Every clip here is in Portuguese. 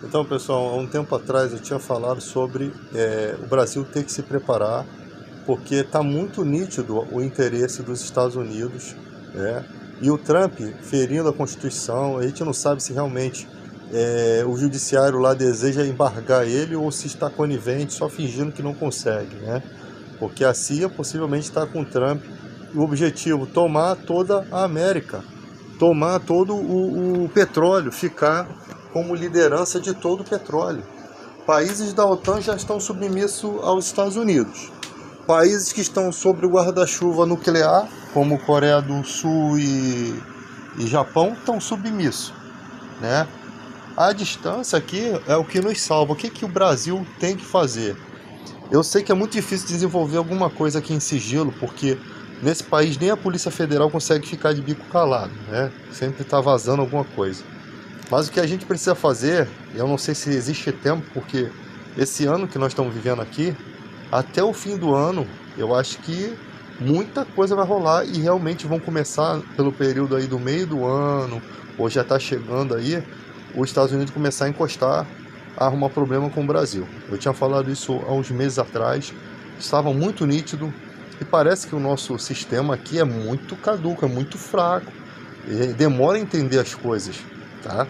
Então, pessoal, há um tempo atrás eu tinha falado sobre o Brasil ter que se preparar, porque está muito nítido o interesse dos Estados Unidos, né? E o Trump ferindo a Constituição. A gente não sabe se realmente o judiciário lá deseja embargar ele ou se está conivente, só fingindo que não consegue, né? Porque a CIA possivelmente está com o Trump e o objetivo tomar toda a América, tomar todo o petróleo, ficar como liderança de todo o petróleo. Países da OTAN já estão submissos aos Estados Unidos. Países que estão sob o guarda-chuva nuclear, como Coreia do Sul e Japão, estão submissos, né? A distância aqui é o que nos salva. O que o Brasil tem que fazer? Eu sei que é muito difícil desenvolver alguma coisa aqui em sigilo, porque nesse país nem a Polícia Federal consegue ficar de bico calado, né? Sempre está vazando alguma coisa. Mas o que a gente precisa fazer, eu não sei se existe tempo, porque esse ano que nós estamos vivendo aqui, até o fim do ano, eu acho que muita coisa vai rolar e realmente vão começar pelo período aí do meio do ano, ou já está chegando aí, os Estados Unidos começar a encostar, a arrumar problema com o Brasil. Eu tinha falado isso há uns meses atrás, estava muito nítido e parece que o nosso sistema aqui é muito caduco, é muito fraco, e demora a entender as coisas, tá?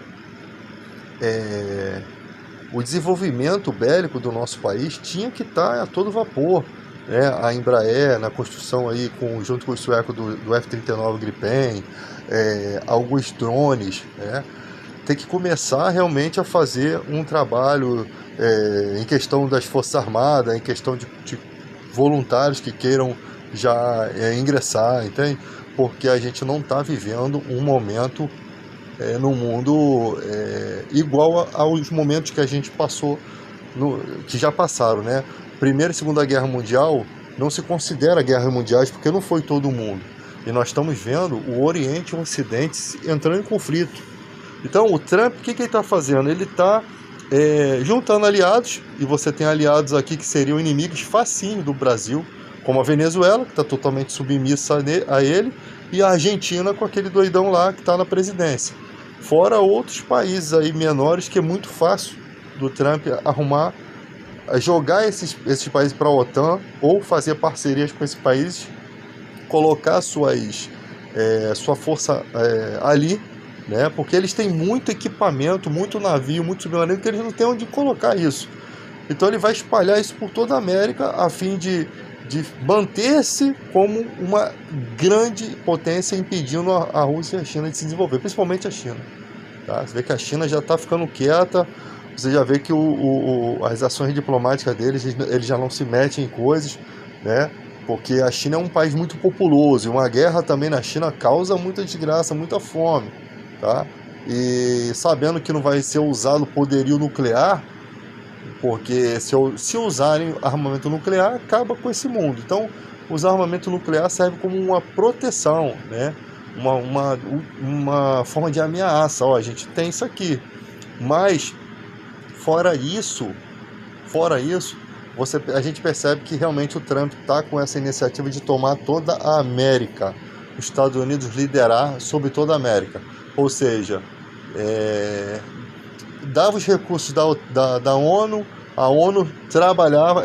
O desenvolvimento bélico do nosso país tinha que estar a todo vapor, né? A Embraer na construção aí junto com o sueco do F-39 Gripen, alguns drones, né? Tem que começar realmente a fazer um trabalho em questão das Forças Armadas, em questão de voluntários que queiram já ingressar, entende? Porque a gente não está vivendo um momento no mundo igual aos momentos que a gente passou, que já passaram, né? Primeira e Segunda Guerra Mundial não se considera guerras mundiais porque não foi todo mundo. E nós estamos vendo o Oriente e o Ocidente entrando em conflito. Então o Trump, o que ele está fazendo? Ele está juntando aliados, e você tem aliados aqui que seriam inimigos facinho do Brasil, como a Venezuela, que está totalmente submissa a ele, e a Argentina com aquele doidão lá que está na presidência. Fora outros países aí menores que é muito fácil do Trump arrumar, jogar esses países para a OTAN ou fazer parcerias com esses países, colocar sua força ali, né? Porque eles têm muito equipamento, muito navio, muito submarino, que eles não têm onde colocar isso. Então ele vai espalhar isso por toda a América a fim de manter-se como uma grande potência, impedindo a Rússia e a China de se desenvolver, principalmente a China. Tá? Você vê que a China já está ficando quieta, você já vê que as ações diplomáticas deles, eles já não se metem em coisas, né? Porque a China é um país muito populoso, e uma guerra também na China causa muita desgraça, muita fome. Tá? E sabendo que não vai ser usado poderio nuclear, porque se usarem armamento nuclear, acaba com esse mundo. Então, usar armamento nuclear serve como uma proteção, né? Uma forma de ameaça. Ó, a gente tem isso aqui. Mas, fora isso, a gente percebe que realmente o Trump está com essa iniciativa de tomar toda a América, os Estados Unidos liderar sobre toda a América. Ou seja, dava os recursos da ONU, a ONU trabalhava,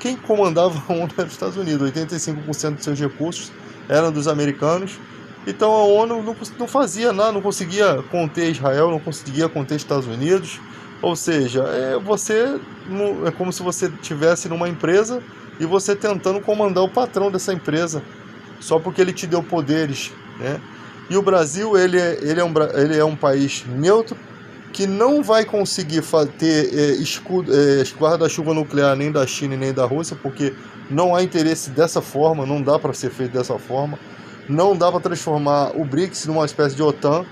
quem comandava a ONU era os Estados Unidos, 85% dos seus recursos eram dos americanos, então a ONU não fazia nada, não conseguia conter Israel, não conseguia conter Estados Unidos, ou seja, é como se você estivesse numa empresa e você tentando comandar o patrão dessa empresa, só porque ele te deu poderes, né? E o Brasil, ele é um país neutro, que não vai conseguir ter guarda-chuva nuclear nem da China e nem da Rússia, porque não há interesse dessa forma, não dá para ser feito dessa forma, não dá para transformar o BRICS numa espécie de OTAN,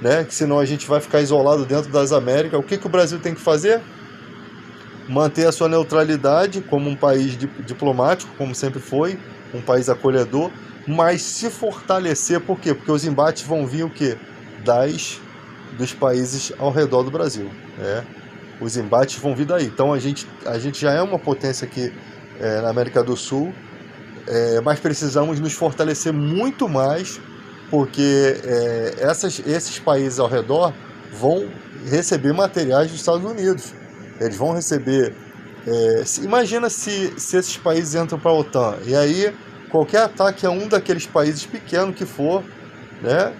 né? Que senão a gente vai ficar isolado dentro das Américas. O que o Brasil tem que fazer? Manter a sua neutralidade como um país diplomático, como sempre foi, um país acolhedor, mas se fortalecer. Por quê? Porque os embates vão vir o quê? Dos países ao redor do Brasil. Os embates vão vir daí. Então a gente já é uma potência aqui na América do Sul, mas precisamos nos fortalecer muito mais, porque esses países ao redor vão receber materiais dos Estados Unidos. Eles vão receber... imagina se esses países entram para a OTAN, e aí qualquer ataque a um daqueles países pequenos que for, né,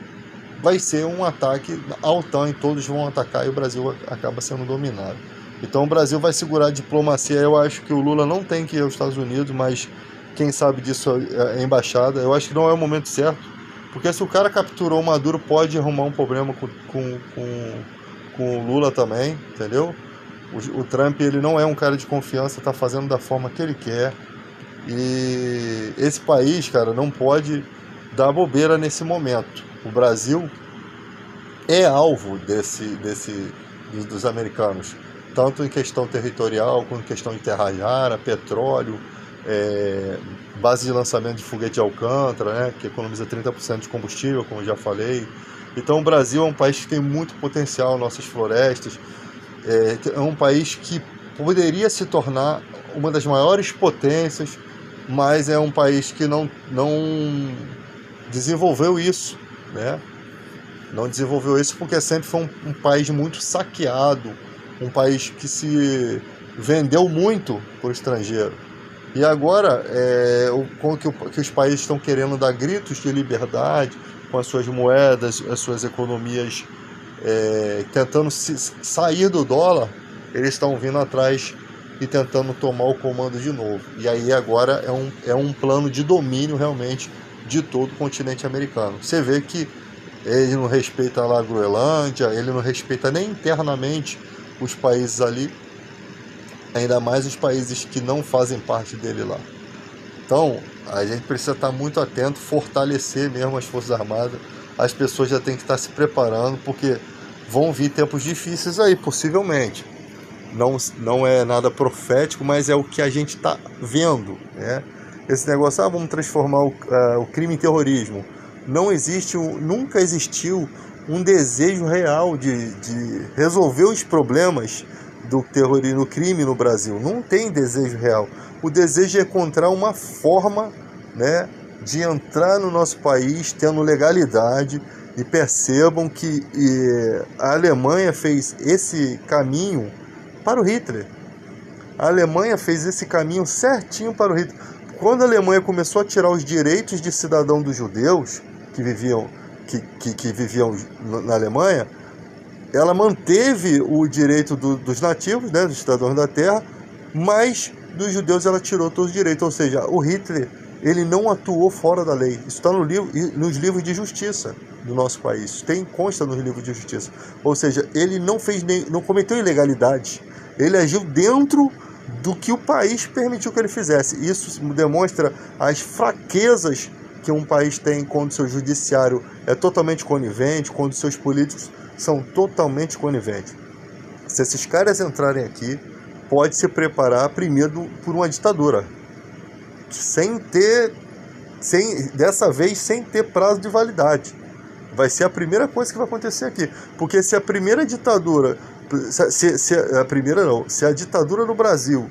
vai ser um ataque à OTAN e todos vão atacar e o Brasil acaba sendo dominado. Então o Brasil vai segurar a diplomacia. Eu acho que o Lula não tem que ir aos Estados Unidos, mas quem sabe disso é a embaixada. Eu acho que não é o momento certo, porque se o cara capturou o Maduro, pode arrumar um problema com o Lula também, entendeu? O Trump, ele não é um cara de confiança, está fazendo da forma que ele quer. E esse país, cara, não pode dar bobeira nesse momento. O Brasil é alvo dos americanos, tanto em questão territorial, quanto em questão de terra rara, petróleo, base de lançamento de foguete de Alcântara, né, que economiza 30% de combustível, como eu já falei. Então o Brasil é um país que tem muito potencial, nossas florestas, é um país que poderia se tornar uma das maiores potências, mas é um país que não desenvolveu isso, né? Não desenvolveu isso porque sempre foi um país muito saqueado, um país que se vendeu muito para o estrangeiro. E agora, com que os países estão querendo dar gritos de liberdade, com as suas moedas, as suas economias, tentando sair do dólar, eles estão vindo atrás e tentando tomar o comando de novo. E aí agora é um plano de domínio realmente de todo o continente americano. Você vê que ele não respeita lá a Groenlândia, ele não respeita nem internamente os países ali, ainda mais os países que não fazem parte dele lá. Então, a gente precisa estar muito atento, fortalecer mesmo as Forças Armadas. As pessoas já têm que estar se preparando, porque vão vir tempos difíceis aí, possivelmente. Não é nada profético, mas é o que a gente está vendo, né? Esse negócio, vamos transformar o crime em terrorismo. Nunca existiu um desejo real de resolver os problemas do terrorismo, do crime no Brasil. Não tem desejo real. O desejo é encontrar uma forma, né, de entrar no nosso país tendo legalidade. E percebam que a Alemanha fez esse caminho para o Hitler. A Alemanha fez esse caminho certinho para o Hitler. Quando a Alemanha começou a tirar os direitos de cidadão dos judeus que viviam na Alemanha, ela manteve o direito dos nativos, né, dos cidadãos da terra, mas dos judeus ela tirou todos os direitos. Ou seja, o Hitler, ele não atuou fora da lei. Isso está nos livros de justiça do nosso país. Consta nos livros de justiça. Ou seja, ele não cometeu ilegalidade. Ele agiu dentro do que o país permitiu que ele fizesse. Isso demonstra as fraquezas que um país tem quando seu judiciário é totalmente conivente, quando seus políticos são totalmente coniventes. Se esses caras entrarem aqui, pode se preparar primeiro por uma ditadura, dessa vez sem ter prazo de validade. Vai ser a primeira coisa que vai acontecer aqui, porque se a primeira ditadura, se a ditadura no Brasil,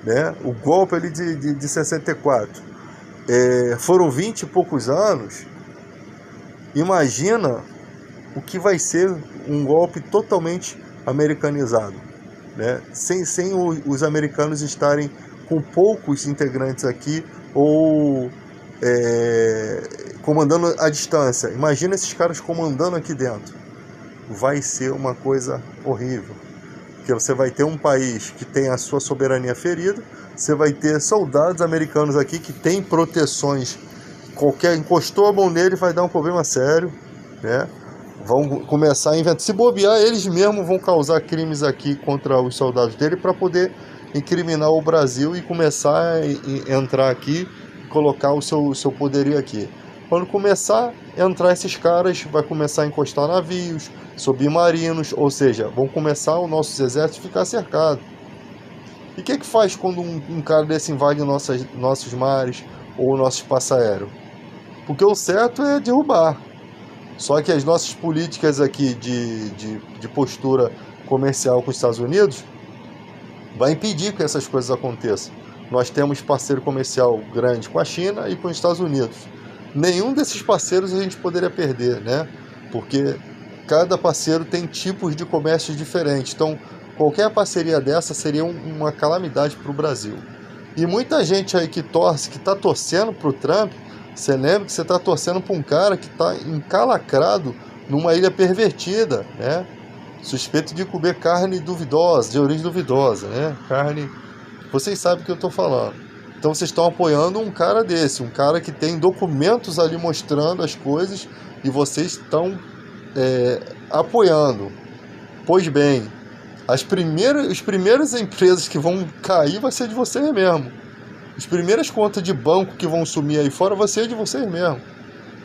né, o golpe ali de 64, foram 20 e poucos anos, imagina o que vai ser um golpe totalmente americanizado, né? Sem os americanos estarem com poucos integrantes aqui ou comandando à distância. Imagina esses caras comandando aqui dentro. Vai ser uma coisa horrível, porque você vai ter um país que tem a sua soberania ferida, você vai ter soldados americanos aqui que têm proteções, encostou a mão nele vai dar um problema sério, né? Vão começar a inventar, se bobear, eles mesmos vão causar crimes aqui contra os soldados dele para poder incriminar o Brasil e começar a entrar aqui e colocar o seu poderio aqui. Quando começar a entrar esses caras, vai começar a encostar navios, submarinos, ou seja, vão começar os nossos exércitos a ficar cercados. E o que faz quando um cara desse invade nossos mares ou o nosso espaço aéreo? Porque o certo é derrubar. Só que as nossas políticas aqui de postura comercial com os Estados Unidos vai impedir que essas coisas aconteçam. Nós temos parceiro comercial grande com a China e com os Estados Unidos. Nenhum desses parceiros a gente poderia perder, né? Porque cada parceiro tem tipos de comércio diferentes. Então, qualquer parceria dessa seria uma calamidade para o Brasil. E muita gente aí que torce, que está torcendo para o Trump, você lembra que você está torcendo para um cara que está encalacrado numa ilha pervertida, né? Suspeito de comer carne duvidosa, de origem duvidosa, né? Carne... Vocês sabem o que eu estou falando. Então vocês estão apoiando um cara desse, um cara que tem documentos ali mostrando as coisas e vocês estão apoiando. Pois bem, as primeiras empresas que vão cair vai ser de vocês mesmo. As primeiras contas de banco que vão sumir aí fora vai ser de vocês mesmo.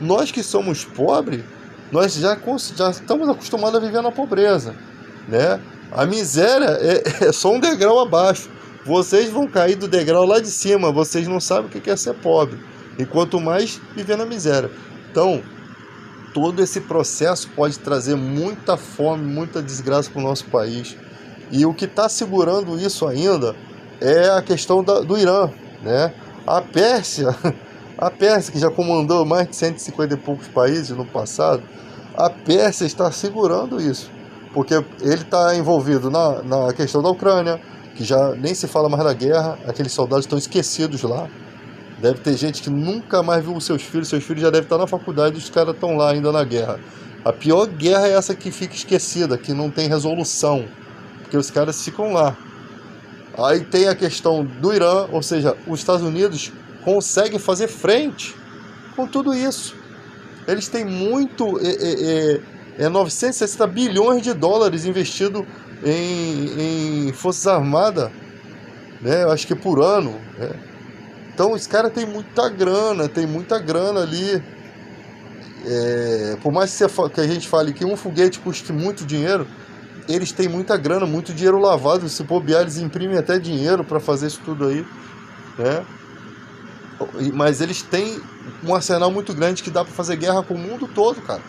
Nós que somos pobres, nós já estamos acostumados a viver na pobreza, né? A miséria é só um degrau abaixo. Vocês vão cair do degrau lá de cima, vocês não sabem o que é ser pobre. E quanto mais viver na miséria. Então, todo esse processo pode trazer muita fome, muita desgraça para o nosso país. E o que está segurando isso ainda é a questão do Irã, né? A Pérsia, que já comandou mais de 150 e poucos países no passado, a Pérsia está segurando isso. Porque ele está envolvido na questão da Ucrânia, que já nem se fala mais da guerra, aqueles soldados estão esquecidos lá. Deve ter gente que nunca mais viu os seus filhos já devem estar na faculdade e os caras estão lá ainda na guerra. A pior guerra é essa que fica esquecida, que não tem resolução, porque os caras ficam lá. Aí tem a questão do Irã, ou seja, os Estados Unidos conseguem fazer frente com tudo isso. Eles têm 960 bilhões de dólares investido em Forças Armadas, né? Eu acho que por ano, né? Então os caras têm muita grana ali. Por mais que a gente fale que um foguete custe muito dinheiro, eles têm muita grana, muito dinheiro lavado. Se bobear, eles imprimem até dinheiro para fazer isso tudo aí, né? Mas eles têm um arsenal muito grande que dá para fazer guerra com o mundo todo, cara.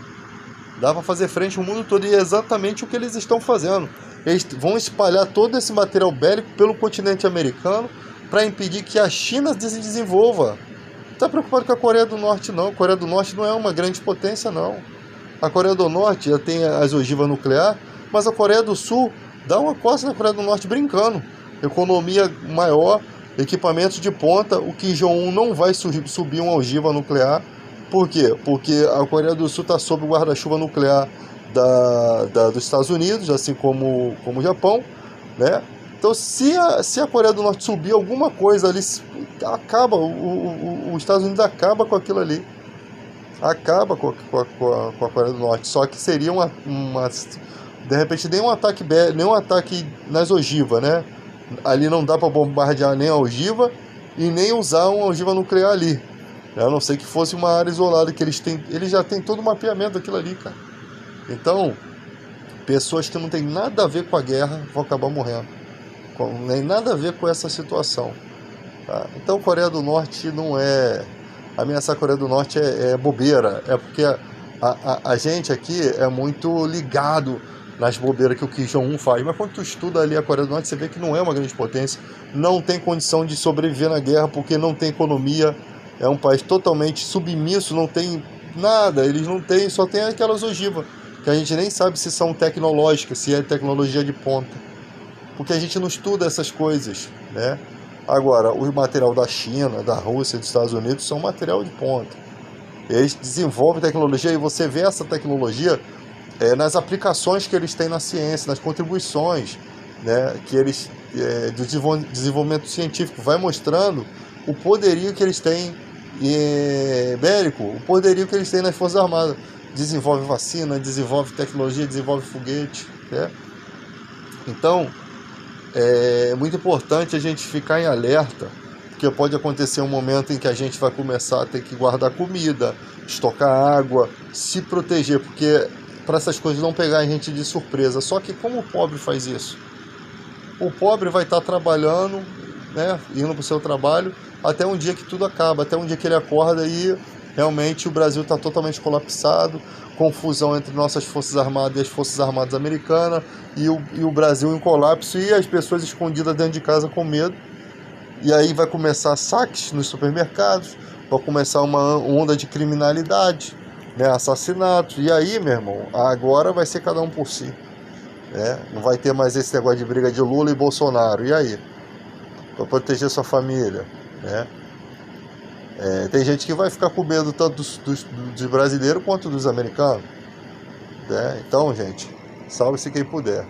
Dá para fazer frente ao mundo todo, e é exatamente o que eles estão fazendo. Eles vão espalhar todo esse material bélico pelo continente americano para impedir que a China se desenvolva. Não está preocupado com a Coreia do Norte, não. A Coreia do Norte não é uma grande potência, não. A Coreia do Norte já tem as ogivas nucleares, mas a Coreia do Sul dá uma costa na Coreia do Norte brincando. Economia maior, equipamentos de ponta. O Kim Jong-un não vai subir uma ogiva nuclear. Por quê? Porque a Coreia do Sul está sob o guarda-chuva nuclear dos Estados Unidos, assim como o Japão, né? Então, se a Coreia do Norte subir alguma coisa ali, acaba, os Estados Unidos acaba com aquilo ali. Acaba com a Coreia do Norte. Só que seria de repente, nenhum ataque nas ogivas, né? Ali não dá para bombardear nem a ogiva e nem usar uma ogiva nuclear ali. A não ser que fosse uma área isolada, que eles já têm todo o mapeamento daquilo ali, cara. Então, pessoas que não tem nada a ver com a guerra vão acabar morrendo. Nem nada a ver com essa situação. Tá? Então, Coreia do Norte não é... Ameaçar a Coreia do Norte é bobeira. É porque a gente aqui é muito ligado nas bobeiras que o Kim Jong-un faz. Mas quando tu estuda ali a Coreia do Norte, você vê que não é uma grande potência. Não tem condição de sobreviver na guerra porque não tem economia. É um país totalmente submisso, não tem nada. Eles não têm, só tem aquelas ogivas, que a gente nem sabe se são tecnológicas, se é tecnologia de ponta. Porque a gente não estuda essas coisas, né? Agora, o material da China, da Rússia, dos Estados Unidos são material de ponta. Eles desenvolvem tecnologia e você vê essa tecnologia nas aplicações que eles têm na ciência, nas contribuições, né, que eles do desenvolvimento científico, vai mostrando o poderio que eles têm bélico, o poderio que eles têm nas Forças Armadas. Desenvolve vacina, desenvolve tecnologia, desenvolve foguete, né? Então, é muito importante a gente ficar em alerta, porque pode acontecer um momento em que a gente vai começar a ter que guardar comida, estocar água, se proteger, porque para essas coisas não pegar a gente de surpresa. Só que como o pobre faz isso? O pobre vai estar trabalhando, né, indo para o seu trabalho, até um dia que tudo acaba, até um dia que ele acorda e realmente o Brasil está totalmente colapsado, confusão entre nossas Forças Armadas e as Forças Armadas americanas, e o Brasil em colapso, e as pessoas escondidas dentro de casa com medo. E aí vai começar saques nos supermercados, vai começar uma onda de criminalidade, né, assassinatos. E aí, meu irmão, agora vai ser cada um por si. Né? Não vai ter mais esse negócio de briga de Lula e Bolsonaro. E aí? Para proteger sua família. Né? Tem gente que vai ficar com medo tanto dos brasileiros quanto dos americanos. Né? Então, gente, salve-se quem puder.